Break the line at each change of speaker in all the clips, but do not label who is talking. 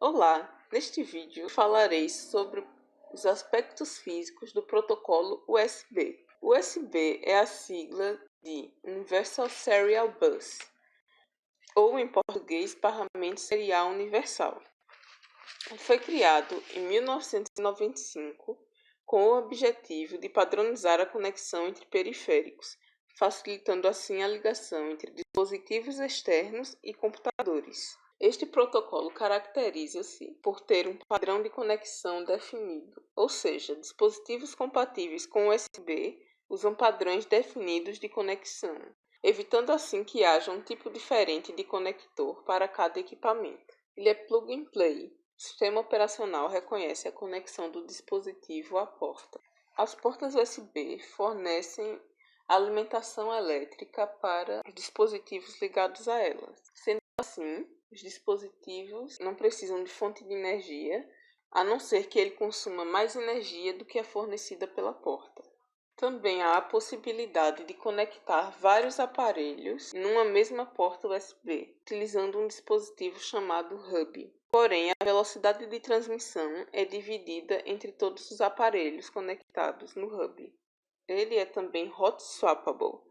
Olá, neste vídeo falarei sobre os aspectos físicos do protocolo USB. USB é a sigla de Universal Serial Bus, ou em português, Barramento Serial Universal. Foi criado em 1995 com o objetivo de padronizar a conexão entre periféricos, facilitando assim a ligação entre dispositivos externos e computadores. Este protocolo caracteriza-se por ter um padrão de conexão definido, ou seja, dispositivos compatíveis com USB usam padrões definidos de conexão, evitando assim que haja um tipo diferente de conector para cada equipamento. Ele é plug and play. O sistema operacional reconhece a conexão do dispositivo à porta. As portas USB fornecem alimentação elétrica para os dispositivos ligados a elas. Sendo assim, os dispositivos não precisam de fonte de energia, a não ser que ele consuma mais energia do que a fornecida pela porta. Também há a possibilidade de conectar vários aparelhos numa mesma porta USB, utilizando um dispositivo chamado hub. Porém, a velocidade de transmissão é dividida entre todos os aparelhos conectados no hub. Ele é também hot swappable,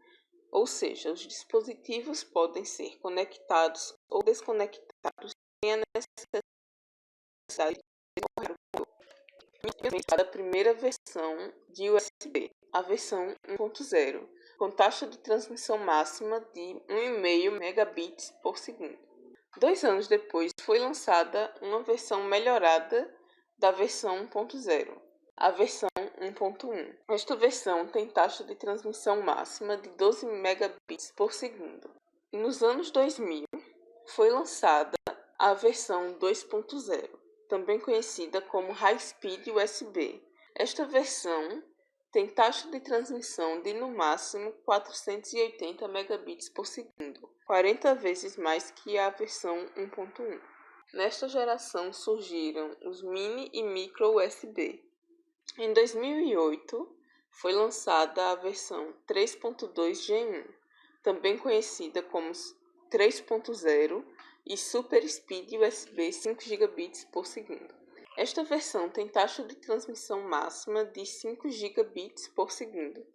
ou seja, os dispositivos podem ser conectados ou desconectados sem a necessidade de correr para a primeira versão de USB, a versão 1.0, com taxa de transmissão máxima de 1,5 megabits por segundo. 2 anos depois foi lançada uma versão melhorada da versão 1.0, a versão 1.1. Esta versão tem taxa de transmissão máxima de 12 megabits por segundo. Nos anos 2000 foi lançada a versão 2.0, também conhecida como High Speed USB. Esta versão tem taxa de transmissão de no máximo 480 megabits por segundo, 40 vezes mais que a versão 1.1. Nesta geração surgiram os mini e micro USB. Em 2008 foi lançada a versão 3.2 Gen 1, também conhecida como 3.0 e Super Speed USB 5 gigabits por segundo. Esta versão tem taxa de transmissão máxima de 5 gigabits por segundo.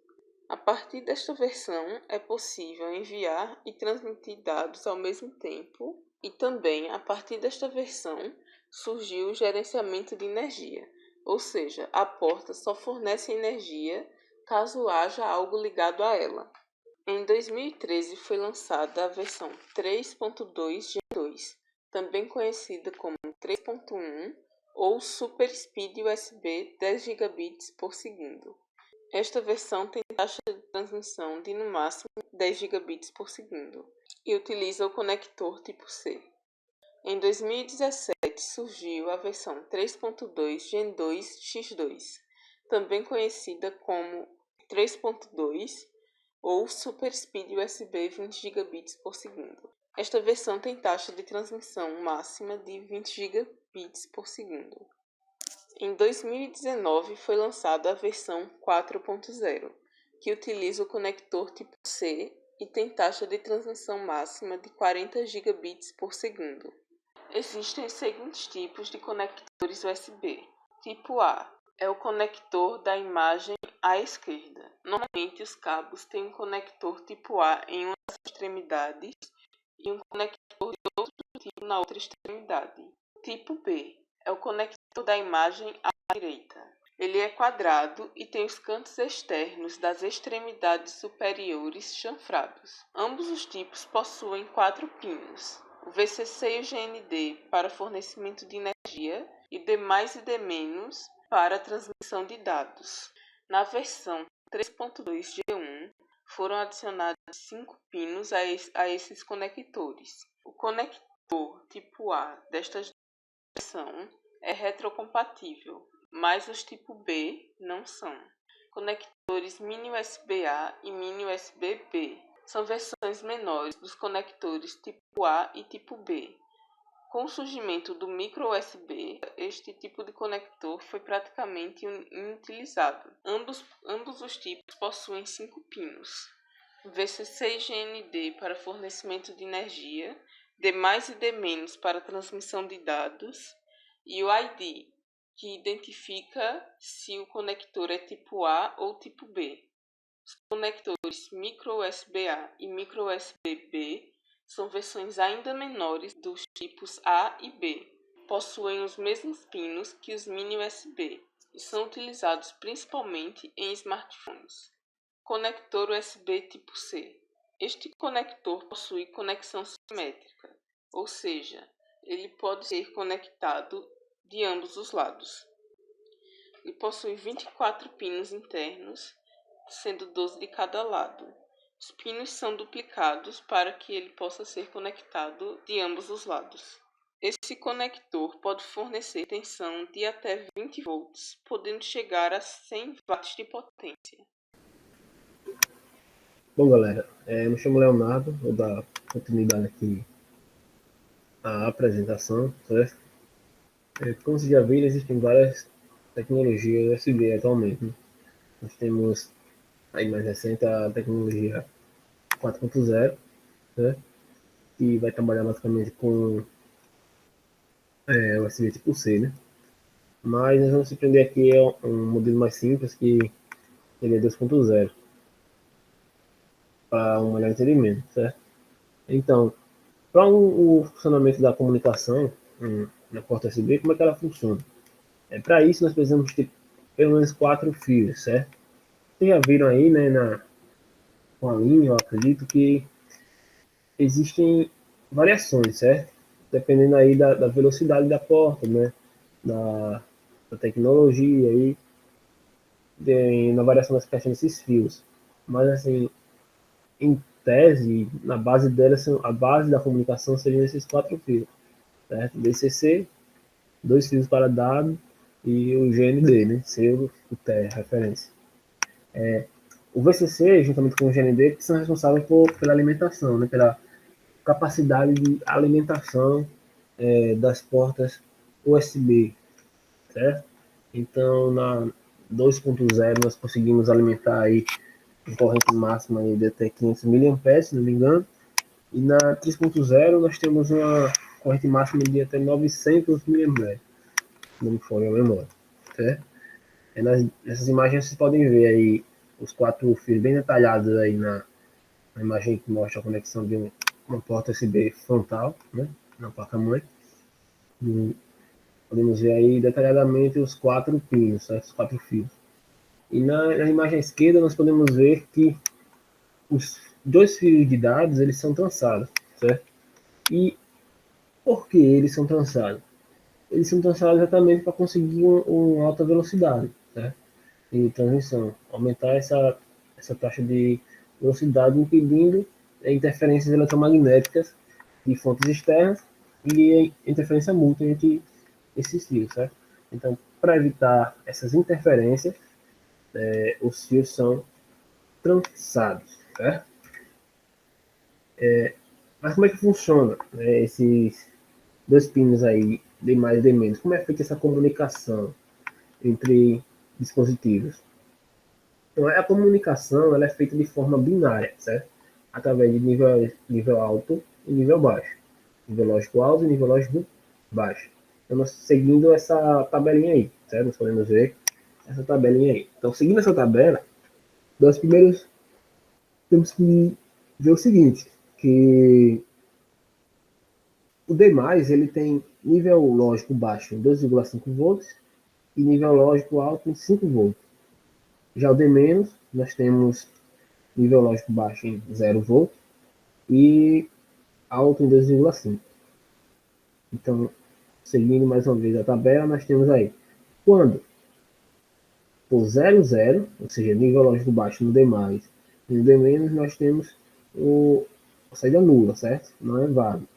A partir desta versão é possível enviar e transmitir dados ao mesmo tempo, e também a partir desta versão surgiu o gerenciamento de energia, ou seja, a porta só fornece energia caso haja algo ligado a ela. Em 2013 foi lançada a versão 3.2 Gen 2, também conhecida como 3.1 ou Super Speed USB 10 gigabits por segundo. Esta versão tem taxa de transmissão de no máximo 10 gigabits por segundo e utiliza o conector tipo C. Em 2017 surgiu a versão 3.2 Gen 2 X2, também conhecida como 3.2 ou Super Speed USB 20 gigabits por segundo. Esta versão tem taxa de transmissão máxima de 20 gigabits por segundo. Em 2019 foi lançada a versão 4.0, que utiliza o conector tipo C e tem taxa de transmissão máxima de 40 gigabits por segundo. Existem os seguintes tipos de conectores USB. Tipo A é o conector da imagem à esquerda. Normalmente os cabos têm um conector tipo A em uma das extremidades e um conector de outro tipo na outra extremidade. Tipo B é o conector da imagem à direita. Ele é quadrado e tem os cantos externos das extremidades superiores chanfrados. Ambos os tipos possuem 4 pinos, o VCC e o GND para fornecimento de energia e D+, e D- para transmissão de dados. Na versão 3.2 G1 foram adicionados 5 pinos a esses conectores. O conector tipo A desta versão é retrocompatível, mas os tipo B não são. Conectores mini USB-A e mini USB-B são versões menores dos conectores tipo A e tipo B. Com o surgimento do micro USB, este tipo de conector foi praticamente inutilizado. Ambos os tipos possuem 5 pinos, VCC e GND para fornecimento de energia, D+, e D- para transmissão de dados, e o ID, que identifica se o conector é tipo A ou tipo B. Os conectores micro-USB-A e micro-USB-B são versões ainda menores dos tipos A e B. Possuem os mesmos pinos que os mini-USB e são utilizados principalmente em smartphones. Conector USB tipo C. Este conector possui conexão simétrica, ou seja, ele pode ser conectado de ambos os lados. Ele possui 24 pinos internos, sendo 12 de cada lado. Os pinos são duplicados para que ele possa ser conectado de ambos os lados. Esse conector pode fornecer tensão de até 20 volts, podendo chegar a 100 watts de potência.
Bom, galera, eu me chamo Leonardo, vou dar continuidade aqui à apresentação, certo? Como vocês já viram, existem várias tecnologias USB atualmente, né? Nós temos aí mais recente a tecnologia 4.0, né? Que vai trabalhar basicamente com USB tipo C, né? Mas nós vamos se prender aqui a um modelo mais simples, que ele é 2.0, para um melhor entendimento, certo? Então, para o funcionamento da comunicação na porta USB, como é que ela funciona? Para isso, nós precisamos ter pelo menos 4 fios, certo? Vocês já viram aí, né, com a linha, eu acredito que existem variações, certo? Dependendo aí da velocidade da porta, né? Da, da tecnologia aí, na variação das questões desses fios. Mas assim, em tese, na base delas, a base da comunicação seriam esses 4 fios, certo? DCC, 2 fios para dado e o GND, né? Ser o TE, referência. O VCC, juntamente com o GND, que são responsáveis pela alimentação, né? Pela capacidade de alimentação das portas USB, certo? Então, na 2.0 nós conseguimos alimentar aí em corrente máxima aí de até 500 mA, se não me engano, e na 3.0 nós temos uma corrente máxima de até 900 mA, não me falha a memória, certo? Nessas imagens vocês podem ver aí os 4 fios bem detalhados aí na imagem que mostra a conexão de uma porta USB frontal, né, na placa-mãe. Podemos ver aí detalhadamente os 4 pinos, certo? Os 4 fios. E na imagem esquerda nós podemos ver que os 2 fios de dados eles são trançados, certo? E por que eles são trançados? Eles são trançados exatamente para conseguir uma alta velocidade, certo? De transmissão, aumentar essa taxa de velocidade, impedindo interferências eletromagnéticas de fontes externas e interferência mútua entre esses fios, certo? Então, para evitar essas interferências, os fios são trançados, certo? Mas como é que funciona, né, esses 2 pinos aí, D mais e D menos? Como é feita essa comunicação entre dispositivos? Então, a comunicação ela é feita de forma binária, certo? Através de nível alto e nível baixo. Nível lógico alto e nível lógico baixo. Então, nós seguindo essa tabelinha aí, certo? Nós podemos ver essa tabelinha aí. Então, seguindo essa tabela, nós primeiros temos que ver o seguinte, que o D+, ele tem nível lógico baixo em 2,5 volts e nível lógico alto em 5 volts. Já o D-, nós temos nível lógico baixo em 0 volts e alto em 2,5. Então, seguindo mais uma vez a tabela, nós temos aí, quando for 0, 0, ou seja, nível lógico baixo no D+, e no D-, nós temos a saída nula, certo? Não é válido.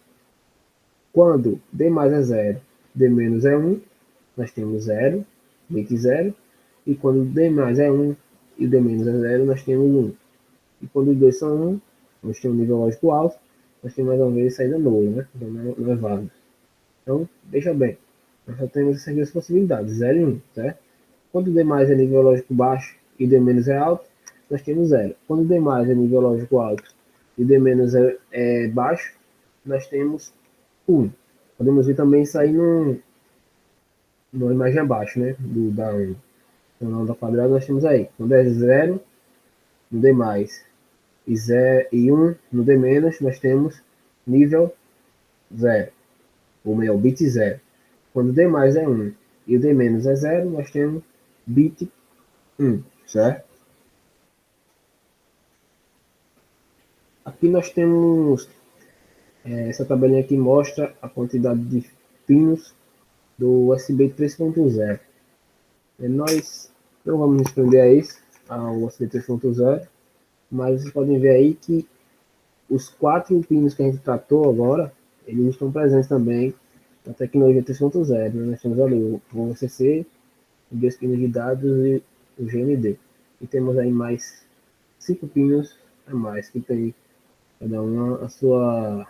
Quando D+ é 0, D- é 1, nós temos 0, bit 0, e quando D+ é 1 e D- é 0, nós temos 1. E quando os dois são 1, nós temos um nível lógico alto, nós temos mais uma vez saída nula, né? Então não é válido. Então, veja bem, nós só temos essas duas possibilidades, 0 e 1, certo? Quando D+ é nível lógico baixo e D- é alto, nós temos 0. Quando D+ é nível lógico alto e D- é baixo, nós temos 1. Podemos ver também isso aí na imagem abaixo, né? Da onda. Então, na onda quadrada nós temos aí, quando é 0, no D+, e 1 no D-, nós temos nível 0, ou melhor, bit 0. Quando o D+ é 1 e o D- é 0, nós temos bit 1, certo? Aqui nós temos essa tabelinha aqui mostra a quantidade de pinos do USB 3.0. Nós não vamos responder a isso, ao USB 3.0, mas vocês podem ver aí que os 4 pinos que a gente tratou agora, eles estão presentes também na tecnologia 3.0. Nós temos ali o VCC, os 2 pinos de dados e o GND. E temos aí mais 5 pinos a mais, que tem cada uma a sua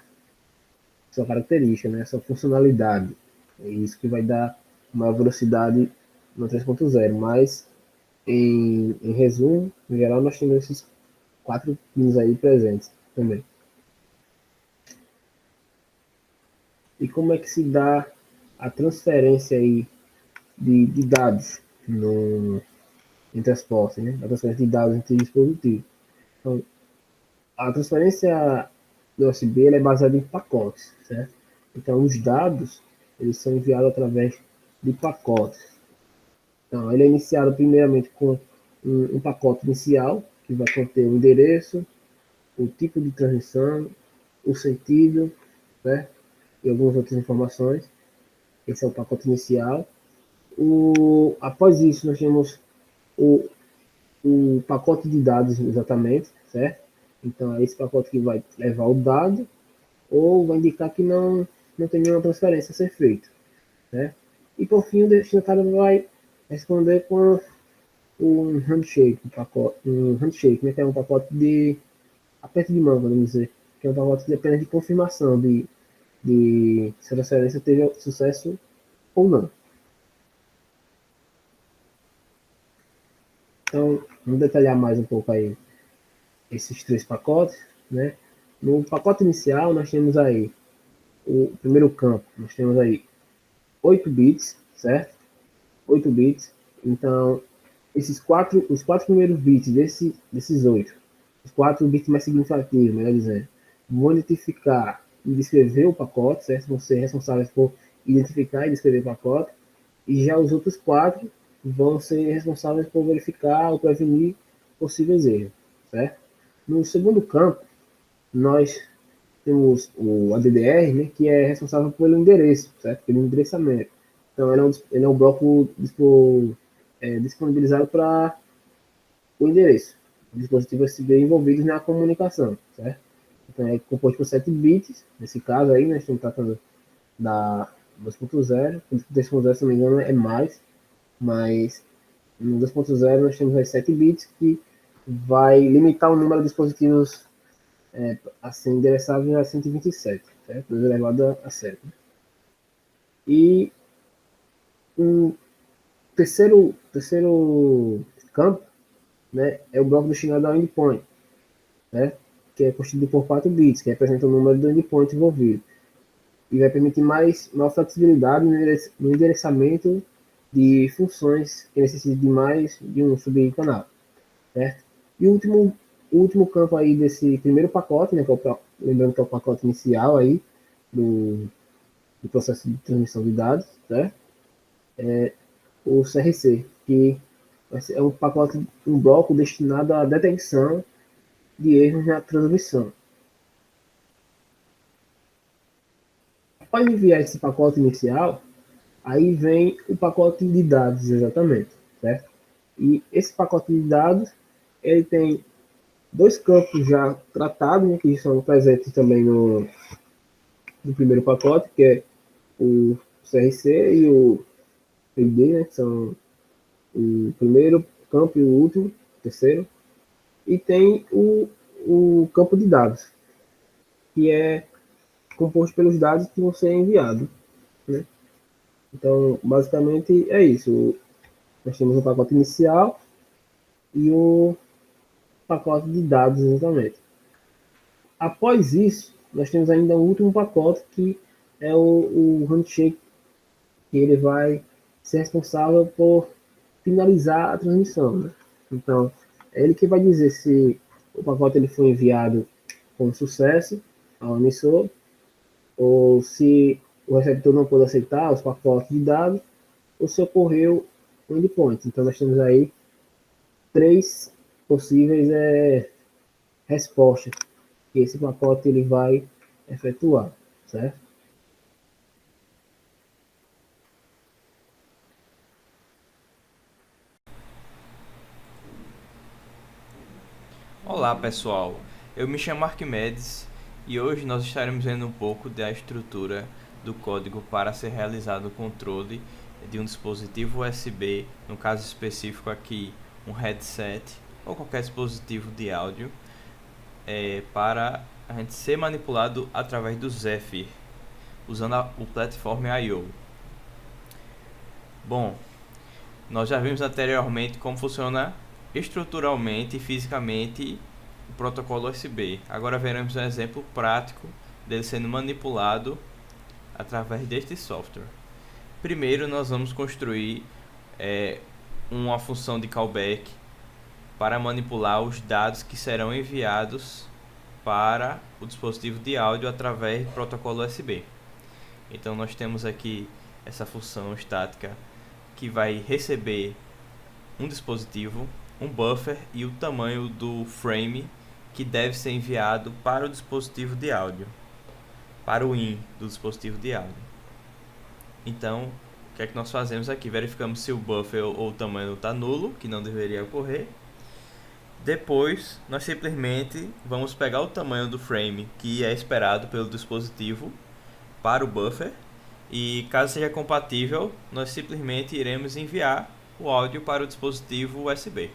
característica, né? A sua funcionalidade. É isso que vai dar uma velocidade no 3.0. Mas, em resumo, em geral, nós temos esses 4 pinos aí presentes também. E como é que se dá a transferência aí de dados entre as postas, né? A transferência de dados entre dispositivos. Então, a transferência do USB é baseada em pacotes, certo? Então, os dados eles são enviados através de pacotes. Então, ele é iniciado primeiramente com um pacote inicial, que vai conter o endereço, o tipo de transmissão, o sentido, né? E algumas outras informações. Esse é o pacote inicial. Após isso, nós temos o, o pacote de dados exatamente, certo? Então, é esse pacote que vai levar o dado ou vai indicar que não tem nenhuma transferência a ser feita, né? E por fim, o destinatário vai responder com um handshake, né, que é um pacote de aperto de mão, vamos dizer, que é um pacote que depende de confirmação de se a transferência teve sucesso ou não. Então, vamos detalhar mais um pouco aí esses 3 pacotes, né? No pacote inicial, nós temos aí o primeiro campo, nós temos aí 8 bits, certo? 8 bits. Então, os 4 primeiros bits desses 8, os 4 bits mais significativos, melhor dizendo, vão identificar e descrever o pacote, certo? Vão ser responsáveis por identificar e descrever o pacote. E já os outros 4 vão ser responsáveis por verificar ou prevenir possíveis erros, certo? No segundo campo, nós temos o ADDR, né, que é responsável pelo endereço, certo? Pelo endereçamento. Então, ele é um bloco disponibilizado para o endereço. Dispositivos USB envolvidos na comunicação, certo? Então, é composto por 7 bits. Nesse caso aí, nós estamos tratando da 2.0. O 3.0, se não me engano, é mais. Mas no 2.0 nós temos as 7 bits que vai limitar o número de dispositivos assim, endereçável a 127, certo? 2 elevado a 7. E o terceiro campo, né, é o bloco destinado ao endpoint, né, que é constituído por 4 bits, que representa o número do endpoint envolvido. E vai permitir maior flexibilidade no endereçamento de funções que necessitam de mais de um subcanal, certo? E o último campo aí desse primeiro pacote, né, que é lembrando que é o pacote inicial aí do processo de transmissão de dados, certo? O CRC, que é um pacote, um bloco destinado à detecção de erros na transmissão. Após enviar esse pacote inicial, aí vem o pacote de dados exatamente, certo? E esse pacote de dados, ele tem 2 campos já tratados, né, que são presentes também no primeiro pacote, que é o CRC e o PD, né, que são o primeiro campo e o último, o terceiro. E tem o campo de dados, que é composto pelos dados que vão ser enviados, né? Então, basicamente é isso. Nós temos o pacote inicial e o pacote de dados, exatamente. Após isso, nós temos ainda o último pacote, que é o handshake, que ele vai ser responsável por finalizar a transmissão, né? Então, é ele que vai dizer se o pacote ele foi enviado com sucesso ao emissor, ou se o receptor não pôde aceitar os pacotes de dados, ou se ocorreu um endpoint. Então, nós temos aí três possíveis respostas que esse pacote ele vai efetuar, certo?
Olá pessoal, eu me chamo Arquimedes e hoje nós estaremos vendo um pouco da estrutura do código para ser realizado o controle de um dispositivo USB, no caso específico aqui um headset ou qualquer dispositivo de áudio, para a gente ser manipulado através do Zephyr, usando o Platform I/O. Bom, nós já vimos anteriormente como funciona estruturalmente e fisicamente o protocolo USB. Agora veremos um exemplo prático dele sendo manipulado através deste software. Primeiro nós vamos construir uma função de callback para manipular os dados que serão enviados para o dispositivo de áudio através do protocolo USB. Então nós temos aqui essa função estática que vai receber um dispositivo, um buffer e o tamanho do frame que deve ser enviado para o dispositivo de áudio, para o IN do dispositivo de áudio. Então, o que é que nós fazemos aqui? Verificamos se o buffer ou o tamanho está nulo, que não deveria ocorrer. Depois, nós simplesmente vamos pegar o tamanho do frame que é esperado pelo dispositivo para o buffer, e caso seja compatível, nós simplesmente iremos enviar o áudio para o dispositivo USB.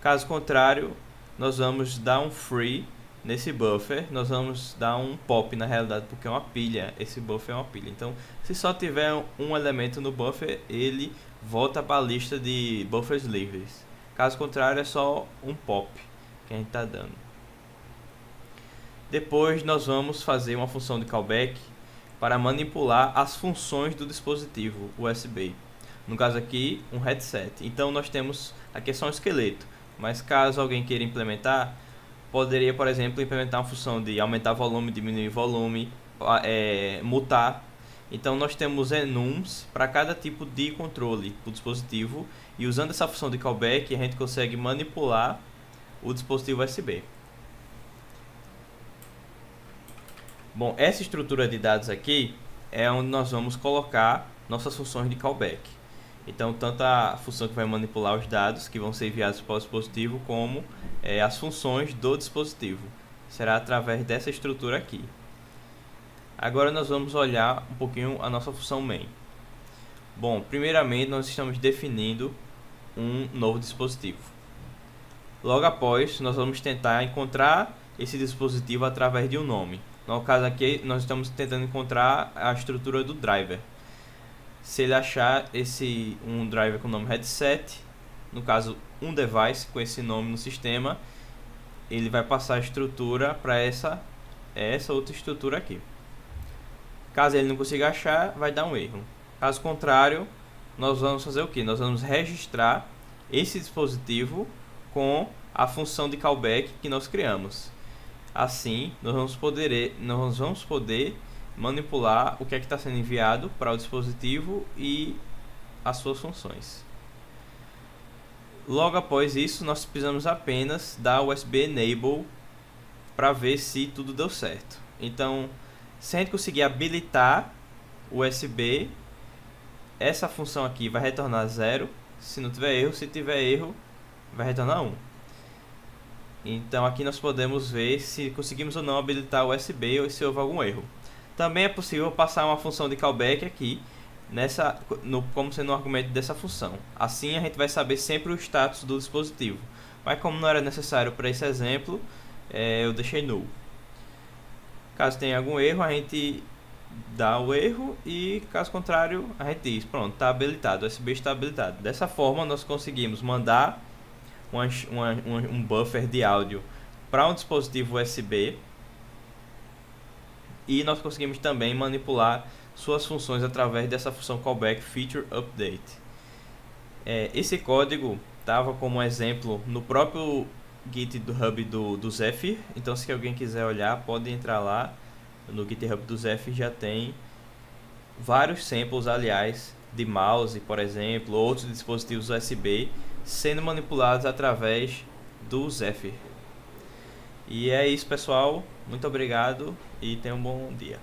Caso contrário, nós vamos dar um free nesse buffer, nós vamos dar um pop na realidade, porque é uma pilha, esse buffer é uma pilha. Então, se só tiver um elemento no buffer, ele volta para a lista de buffers livres. Caso contrário, é só um pop que a gente está dando. Depois nós vamos fazer uma função de callback para manipular as funções do dispositivo USB. No caso aqui, um headset. Então nós temos aqui só um esqueleto, mas caso alguém queira implementar, poderia, por exemplo, implementar uma função de aumentar volume, diminuir volume, mutar. Então nós temos enums para cada tipo de controle do dispositivo, e usando essa função de callback a gente consegue manipular o dispositivo USB. Bom, essa estrutura de dados aqui é onde nós vamos colocar nossas funções de callback. Então, tanto a função que vai manipular os dados que vão ser enviados para o dispositivo, como as funções do dispositivo. Será através dessa estrutura aqui. Agora nós vamos olhar um pouquinho a nossa função main. Bom, primeiramente nós estamos definindo um novo dispositivo. Logo após, nós vamos tentar encontrar esse dispositivo através de um nome. No caso aqui, nós estamos tentando encontrar a estrutura do driver. Se ele achar um driver com o nome headset, no caso um device com esse nome no sistema, ele vai passar a estrutura para essa outra estrutura aqui. Caso ele não consiga achar, vai dar um erro. Caso contrário, nós vamos fazer o que? Nós vamos registrar esse dispositivo com a função de callback que nós criamos. Assim, nós vamos poder manipular o que é que está sendo enviado para o dispositivo e as suas funções. Logo após isso, nós precisamos apenas dar USB Enable para ver se tudo deu certo. Então, se a gente conseguir habilitar o USB, essa função aqui vai retornar 0. Se não tiver erro, se tiver erro, vai retornar 1. Então aqui nós podemos ver se conseguimos ou não habilitar o USB ou se houve algum erro. Também é possível passar uma função de callback aqui, como sendo um argumento dessa função. Assim a gente vai saber sempre o status do dispositivo. Mas como não era necessário para esse exemplo, eu deixei null. Caso tenha algum erro, a gente dá o erro, e caso contrário, a gente diz, pronto, está habilitado, o USB está habilitado. Dessa forma nós conseguimos mandar um buffer de áudio para um dispositivo USB, e nós conseguimos também manipular suas funções através dessa função callback feature update. Esse código estava como exemplo no próprio GitHub do Zephyr, então se alguém quiser olhar, pode entrar lá no GitHub do Zephyr, já tem vários samples, aliás, de mouse, por exemplo, outros dispositivos USB sendo manipulados através do Zephyr. E é isso, pessoal, muito obrigado e tenham um bom dia.